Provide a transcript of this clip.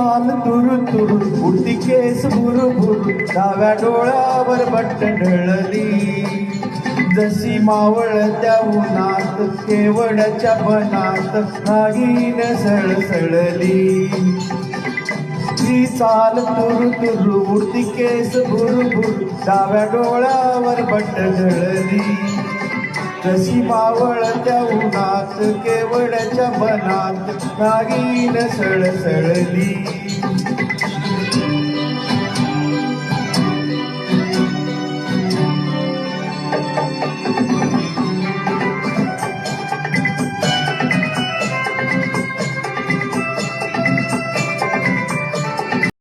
चाल तुरु तुरु उडती केस भुरभुर डाव्या डोळ्यावर बट्ट ढळली जशी मावळत्या उन्हात केवड्याच्या बनात नागिन सळसळली ती चाल तुरु तुरु उडती केस भुरभुर डाव्या डोळ्यावर बट्ट ढळली जशी मावळत्या उन्हात केवड्याच्या बनात नागिन सळसळली